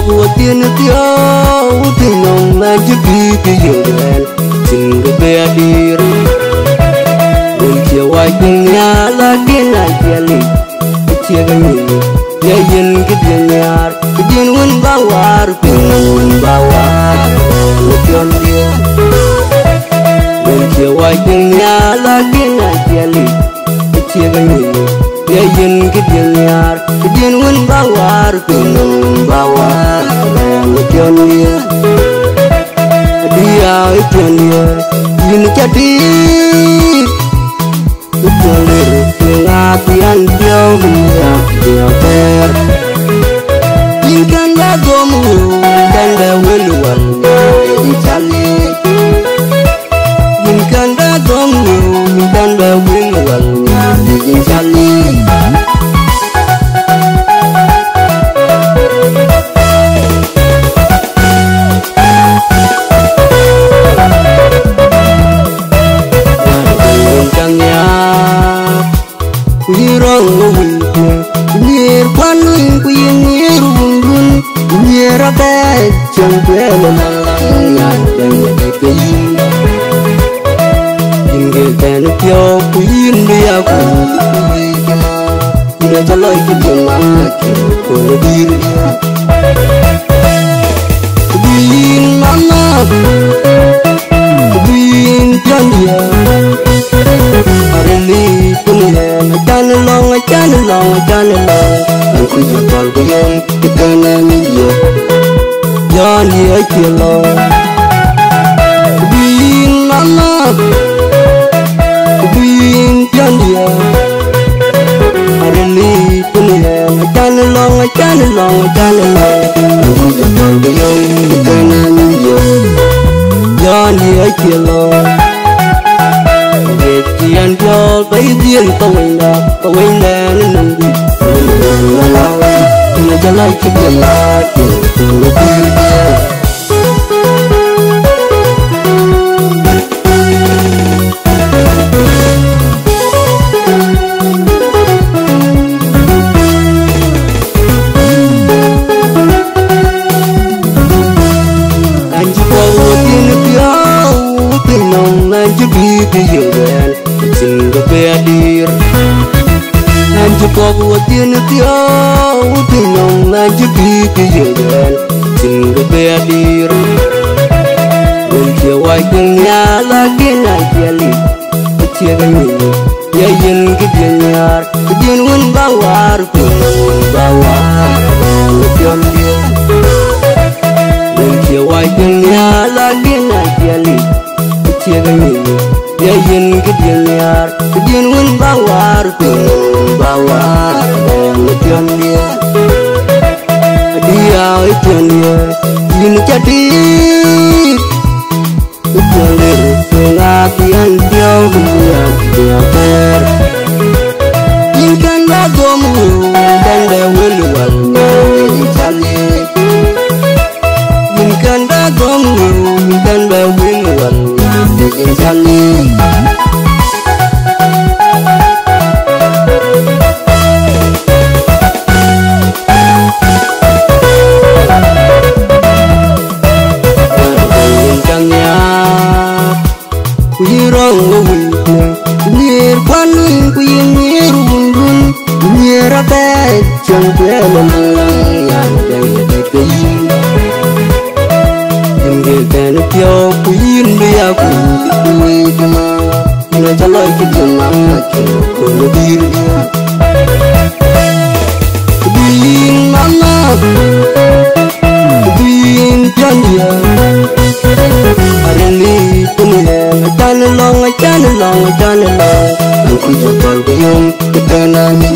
Cuộc tiên tiêu tình nồng là chiếc đi cái dường đèn xin cái bè đi buổi chiều ai cùng nhà là cái này kia lì chia cái nhìn nghe yên cái tiếng nhà cái tiếng quân bao hoa tiếng bao hoa một con đi buổi chiều ai cùng nhà là cái này kia lì chia cái nhìn nghe yên cái tiếng nhà cái tiếng quân bao hoa tiếng bao hoa một con đi dia ikhlannya ini jadi kebelir pengertian dia ter ikan jagomu dan daweluan dicali ikan jagomu dan daweluan dicali chẳng quên malang ngàn đêm cái nhìn cái tên tiêu quên đi aku dia jalan ke jalan aku lebih bin mama bin jandia hari ni punya jalan long aku jual bayang kita nanya Johnny Akilo bin mama bin jandia hari ni punya jalan long aku jual bayang kita nanya Johnny Akilo Kian cho bấy riêng tôi là nên đi người ta lấy cái tiền là tiền đầu tiên anh chỉ có tiền nồng anh chỉ đi cái giờ đèn xin cái bè đi anh chỉ có tiền nồng anh chỉ đi cái giờ đèn xin cái bè đi buổi chiều ai cùng nhà là cái này kia lì chia cái nhìn nghe yên cái tiếng nhà cái tiếng quân bao hoa một con đi buổi chiều ai cùng nhà là cái này kia lì chia cái nhìn nghe yên cái tiếng nhà cái tiếng quân bao hoa một con đi dia ikhlannya ini jadi kebelir pengertian dia ter ikan jagomu dan daweluan dicali ikan jagomu dan daweluan dicali chẳng quên malang ngàn đêm cái những cái tên tiêu quên đi aku người ta lấy cái tiền aku lebih bin mama bin jandia hari ni punya jalan long aku jual bayang kita nanya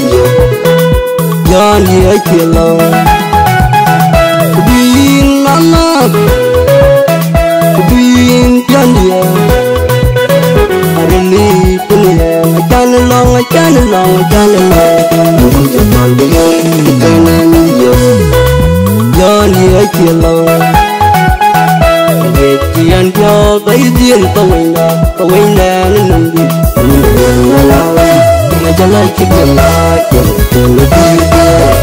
Johnny Akilo mama bin jandia arili punya acan long jamal dengan kanan yo joni acielo Kian kau bayian kawina nanti menjalan kita nak yang lebih